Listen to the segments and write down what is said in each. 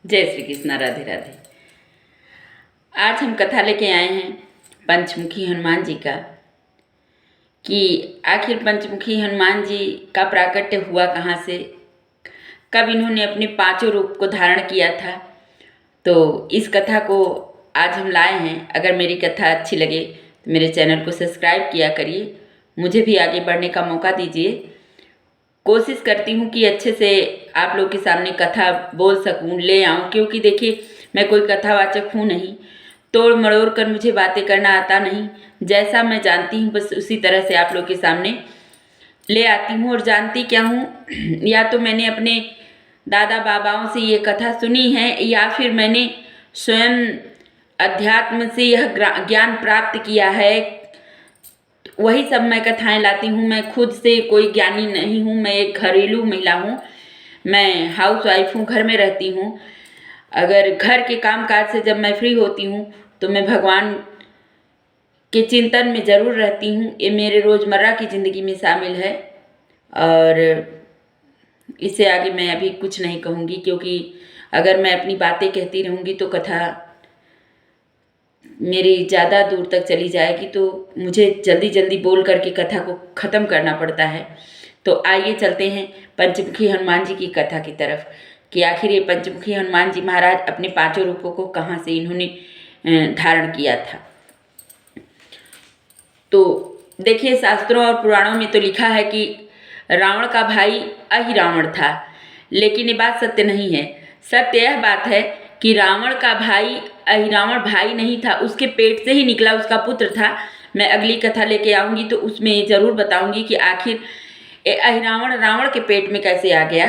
जय श्री कृष्ण। राधे राधे। आज हम कथा लेके आए हैं पंचमुखी हनुमान जी का कि आखिर पंचमुखी हनुमान जी का प्राकट्य हुआ कहाँ से, कब इन्होंने अपने पांचों रूप को धारण किया था। तो इस कथा को आज हम लाए हैं। अगर मेरी कथा अच्छी लगे तो मेरे चैनल को सब्सक्राइब किया करिए, मुझे भी आगे बढ़ने का मौका दीजिए। कोशिश करती हूँ कि अच्छे से आप लोग के सामने कथा बोल सकूँ, ले आऊँ, क्योंकि देखिए मैं कोई कथावाचक हूँ नहीं, तोड़ मरोड़ कर मुझे बातें करना आता नहीं। जैसा मैं जानती हूँ बस उसी तरह से आप लोग के सामने ले आती हूँ। और जानती क्या हूँ, या तो मैंने अपने दादा बाबाओं से ये कथा सुनी है या फिर मैंने स्वयं अध्यात्म से यह ज्ञान प्राप्त किया है, वही सब मैं कथाएं लाती हूँ। मैं खुद से कोई ज्ञानी नहीं हूँ, मैं एक घरेलू महिला हूँ, मैं हाउस वाइफ हूँ, घर में रहती हूँ। अगर घर के काम काज से जब मैं फ्री होती हूँ तो मैं भगवान के चिंतन में ज़रूर रहती हूँ। ये मेरे रोज़मर्रा की ज़िंदगी में शामिल है और इससे आगे मैं अभी कुछ नहीं कहूँगी, क्योंकि अगर मैं अपनी बातें कहती रहूँगी तो कथा मेरी ज़्यादा दूर तक चली जाएगी, तो मुझे जल्दी जल्दी बोल करके कथा को ख़त्म करना पड़ता है। तो आइए चलते हैं पंचमुखी हनुमान जी की कथा की तरफ कि आखिर ये पंचमुखी हनुमान जी महाराज अपने पांचों रूपों को कहाँ से इन्होंने धारण किया था। तो देखिए, शास्त्रों और पुराणों में तो लिखा है कि रावण का भाई अहिरावण था, लेकिन ये बात सत्य नहीं है। सत्य यह बात है कि रावण का भाई अहिरावण भाई नहीं था, उसके पेट से ही निकला, उसका पुत्र था। मैं अगली कथा लेके आऊँगी तो उसमें ज़रूर बताऊँगी कि आखिर अहिरावण रावण के पेट में कैसे आ गया।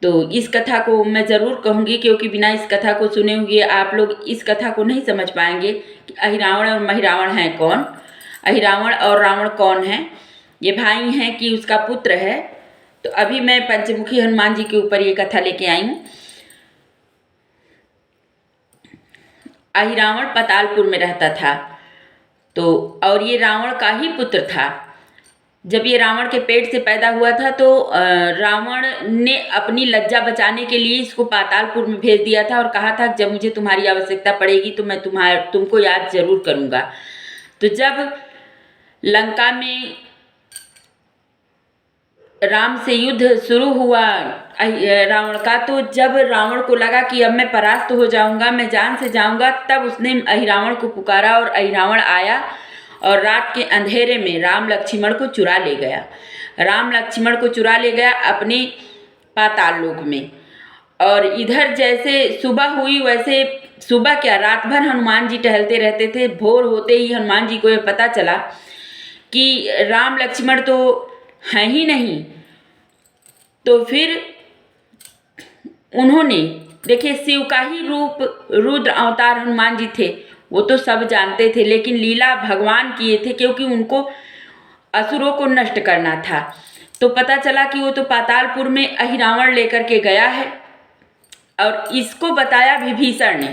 तो इस कथा को मैं ज़रूर कहूँगी, क्योंकि बिना इस कथा को सुने हुए आप लोग इस कथा को नहीं समझ पाएंगे कि अहिरावण और महिरावण हैं कौन, अहिरावण और रावण कौन है। ये भाई हैं कि उसका पुत्र है। तो अभी मैं पंचमुखी हनुमान जी के ऊपर ये कथा लेके आई हूँ। अहिरावण पातालपुर में रहता था, तो और ये रावण का ही पुत्र था। जब ये रावण के पेट से पैदा हुआ था तो रावण ने अपनी लज्जा बचाने के लिए इसको पातालपुर में भेज दिया था और कहा था जब मुझे तुम्हारी आवश्यकता पड़ेगी तो मैं तुमको याद जरूर करूँगा। तो जब लंका में राम से युद्ध शुरू हुआ रावण का, तो जब रावण को लगा कि अब मैं परास्त हो जाऊंगा, मैं जान से जाऊंगा, तब उसने अहिरावण को पुकारा और अहिरावण आया और रात के अंधेरे में राम लक्ष्मण को चुरा ले गया। राम लक्ष्मण को चुरा ले गया अपने पाताल लोक में। और इधर जैसे सुबह हुई वैसे सुबह क्या, रात भर हनुमान जी टहलते रहते थे। भोर होते ही हनुमान जी को यह पता चला कि राम लक्ष्मण तो हैं ही नहीं। तो फिर उन्होंने, देखिए, शिव का ही रूप रुद्र अवतार हनुमान जी थे, वो तो सब जानते थे, लेकिन लीला भगवान किए थे क्योंकि उनको असुरों को नष्ट करना था। तो पता चला कि वो तो पातालपुर में अहिरावण लेकर के गया है और इसको बताया विभीषण ने।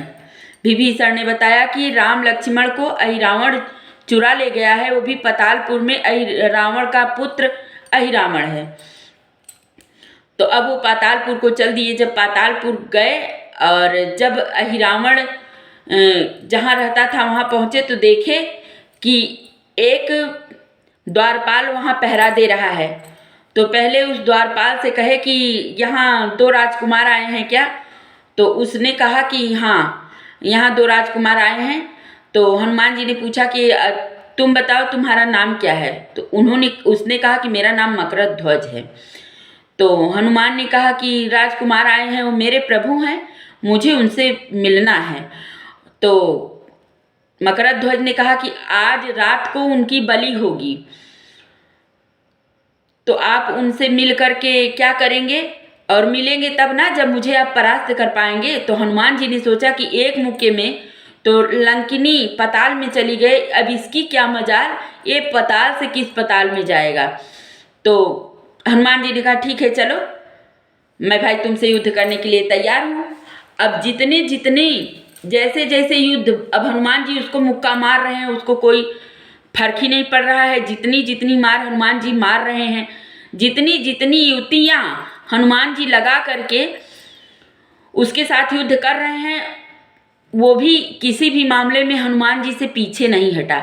विभीषण ने बताया कि राम लक्ष्मण को अहिरावण चुरा ले गया है, वो भी पातालपुर में रावण का पुत्र अहिरावण है। तो अब वो पातालपुर को चल दिए। जब पातालपुर गए और जब अहिरावण जहाँ रहता था वहाँ पहुँचे तो देखे कि एक द्वारपाल वहाँ पहरा दे रहा है। तो पहले उस द्वारपाल से कहे कि यहाँ दो राजकुमार आए हैं क्या। तो उसने कहा कि हाँ, यहाँ दो राजकुमार आए हैं। तो हनुमान जी ने पूछा कि तुम बताओ तुम्हारा नाम क्या है। तो उसने कहा कि मेरा नाम मकरध्वज है। तो हनुमान ने कहा कि राजकुमार आए हैं, वो मेरे प्रभु हैं, मुझे उनसे मिलना है। तो मकरध्वज ने कहा कि आज रात को उनकी बलि होगी, तो आप उनसे मिल करके क्या करेंगे, और मिलेंगे तब ना जब मुझे आप परास्त कर पाएंगे। तो हनुमान जी ने सोचा कि एक मुक्के में तो लंकिनी पताल में चली गई, अब इसकी क्या मजाल, ये पताल से किस पताल में जाएगा। तो हनुमान जी ने कहा ठीक है चलो, मैं भाई तुमसे युद्ध करने के लिए तैयार हूँ। अब जितने जितने जैसे जैसे युद्ध, अब हनुमान जी उसको मुक्का मार रहे हैं, उसको कोई फर्क ही नहीं पड़ रहा है। जितनी जितनी मार हनुमान जी मार रहे हैं, जितनी जितनी युतियाँ हनुमान जी लगा करके उसके साथ युद्ध कर रहे हैं, वो भी किसी भी मामले में हनुमान जी से पीछे नहीं हटा।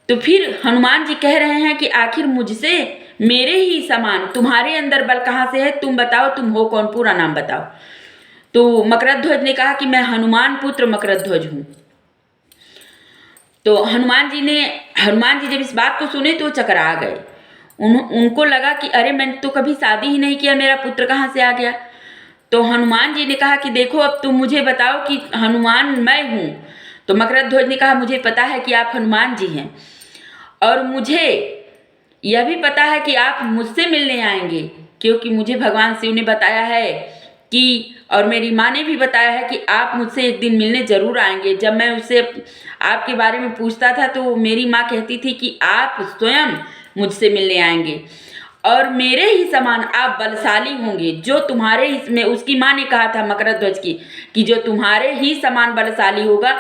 तो फिर हनुमान जी कह रहे हैं कि आखिर मुझसे मेरे ही समान तुम्हारे अंदर बल कहाँ से है, तुम बताओ, तुम हो कौन, पूरा नाम बताओ। तो मकरध्वज ने कहा कि मैं हनुमान पुत्र मकरध्वज हूँ। तो हनुमान जी जब इस बात को सुने तो चकरा गए। उनको लगा कि अरे मैंने तो कभी शादी ही नहीं किया, मेरा पुत्र कहाँ से आ गया। तो हनुमान जी ने कहा कि देखो अब तुम मुझे बताओ कि हनुमान मैं हूँ। तो मकरध्वज ने कहा मुझे पता है कि आप हनुमान जी हैं, और मुझे यह भी पता है कि आप मुझसे मिलने आएंगे, क्योंकि मुझे भगवान शिव ने बताया है कि, और मेरी माँ ने भी बताया है कि आप मुझसे एक दिन मिलने ज़रूर आएंगे। जब मैं उससे आपके बारे में पूछता था तो मेरी माँ कहती थी कि आप स्वयं मुझसे मिलने आएंगे और मेरे ही समान आप बलशाली होंगे। जो तुम्हारे ही में, उसकी माँ ने कहा था मकरध्वज की कि जो तुम्हारे ही समान बलशाली होगा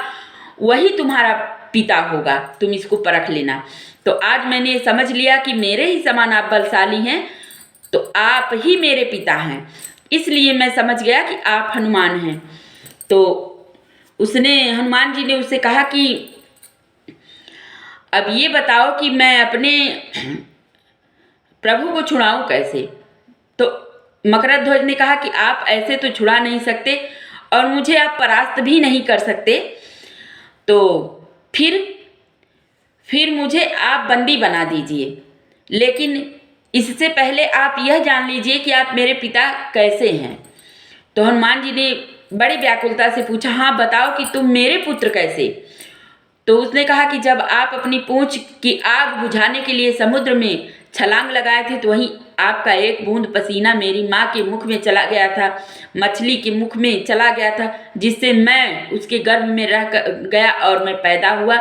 वही तुम्हारा पिता होगा, तुम इसको परख लेना। तो आज मैंने समझ लिया कि मेरे ही समान आप बलशाली हैं, तो आप ही मेरे पिता हैं, इसलिए मैं समझ गया कि आप हनुमान हैं। तो हनुमान जी ने उससे कहा कि अब ये बताओ कि मैं अपने प्रभु को छुड़ाऊं कैसे। तो मकरध्वज ने कहा कि आप ऐसे तो छुड़ा नहीं सकते और मुझे आप परास्त भी नहीं कर सकते, तो फिर मुझे आप बंदी बना दीजिए, लेकिन इससे पहले आप यह जान लीजिए कि आप मेरे पिता कैसे हैं। तो हनुमान जी ने बड़ी व्याकुलता से पूछा, हाँ बताओ कि तुम मेरे पुत्र कैसे। तो उसने कहा कि जब आप अपनी पूंछ की आग बुझाने के लिए समुद्र में छलांग लगाए थे तो वहीं आपका एक बूंद पसीना मेरी माँ के मुख में चला गया था, मछली के मुख में चला गया था, जिससे मैं उसके गर्भ में रह गया और मैं पैदा हुआ,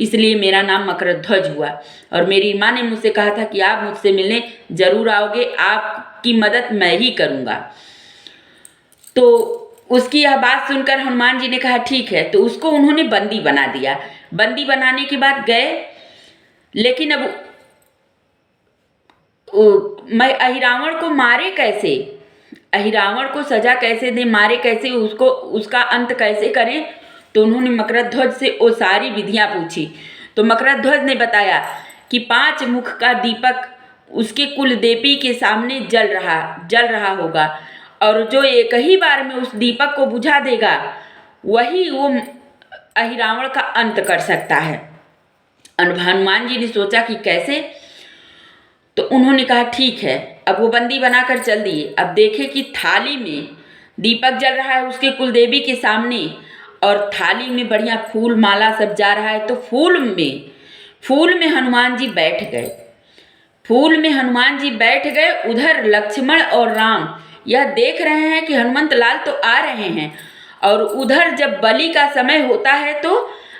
इसलिए मेरा नाम मकरध्वज हुआ। और मेरी माँ ने मुझसे कहा था कि आप मुझसे मिलने ज़रूर आओगे, आपकी मदद मैं ही करूँगा। तो उसकी यह बात सुनकर हनुमान जी ने कहा ठीक है। तो उसको उन्होंने बंदी बना दिया। बंदी बनाने के बाद गए, लेकिन अब मैं अहिरावण को मारे कैसे, अहिरावण को सजा कैसे दें, मारे कैसे, उसको उसका अंत कैसे करें। तो उन्होंने मकरध्वज से वो सारी विधियां पूछी। तो मकरध्वज ने बताया कि 5 मुख का दीपक उसके कुल देवी के सामने जल रहा होगा, और जो एक ही बार में उस दीपक को बुझा देगा वही वो अहिरावण का अंत कर सकता है। हनुमान जी ने सोचा कि कैसे। तो उन्होंने कहा ठीक है। अब वो बंदी बनाकर चल दिए। अब देखे कि थाली में दीपक जल रहा है उसके कुलदेवी के सामने, और थाली में बढ़िया फूल माला सब जा रहा है। तो फूल में हनुमान जी बैठ गए। फूल में हनुमान जी बैठ गए। उधर लक्ष्मण और राम यह देख रहे हैं कि हनुमंत लाल तो आ रहे हैं, और उधर जब बलि का समय होता है तो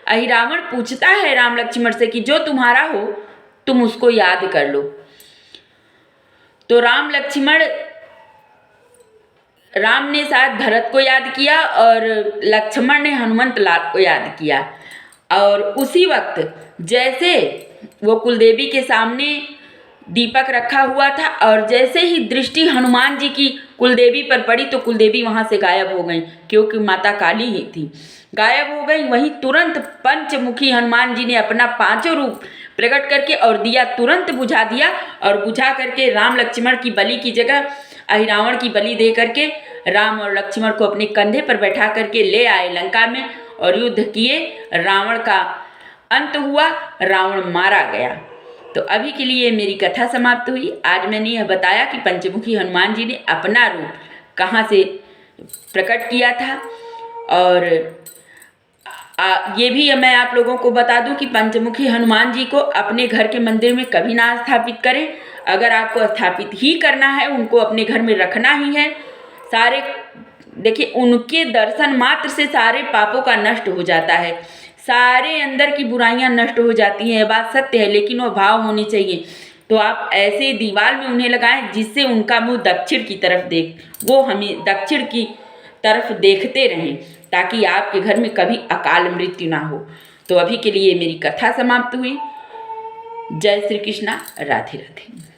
अहिरावण पूछता है राम लक्ष्मण से कि जो तुम्हारा हो तुम उसको याद कर लो। तो राम ने शायद भरत को याद किया और लक्ष्मण ने हनुमंत लाल को याद किया। और उसी वक्त जैसे वो कुलदेवी के सामने दीपक रखा हुआ था, और जैसे ही दृष्टि हनुमान जी की कुलदेवी पर पड़ी तो कुलदेवी वहाँ से गायब हो गई, क्योंकि माता काली ही थी, गायब हो गई। वहीं तुरंत पंचमुखी हनुमान जी ने अपना 5 रूप प्रकट करके और दिया तुरंत बुझा दिया, और बुझा करके राम लक्ष्मण की बलि की जगह अहिरावण की बलि दे करके राम और लक्ष्मण को अपने कंधे पर बैठा करके ले आए लंका में, और युद्ध किए। रावण का अंत हुआ, रावण मारा गया। तो अभी के लिए मेरी कथा समाप्त हुई। आज मैंने यह बताया कि पंचमुखी हनुमान जी ने अपना रूप कहाँ से प्रकट किया था, और ये भी मैं आप लोगों को बता दूं कि पंचमुखी हनुमान जी को अपने घर के मंदिर में कभी ना स्थापित करें। अगर आपको स्थापित ही करना है, उनको अपने घर में रखना ही है, सारे देखिए उनके दर्शन मात्र से सारे पापों का नष्ट हो जाता है, सारे अंदर की बुराइयां नष्ट हो जाती हैं। ये बात सत्य है, लेकिन वो भाव होनी चाहिए। तो आप ऐसे दीवार में उन्हें लगाएं जिससे उनका मुंह दक्षिण की तरफ वो हमें दक्षिण की तरफ देखते रहें, ताकि आपके घर में कभी अकाल मृत्यु ना हो। तो अभी के लिए मेरी कथा समाप्त हुई। जय श्री कृष्णा, राधे राधे।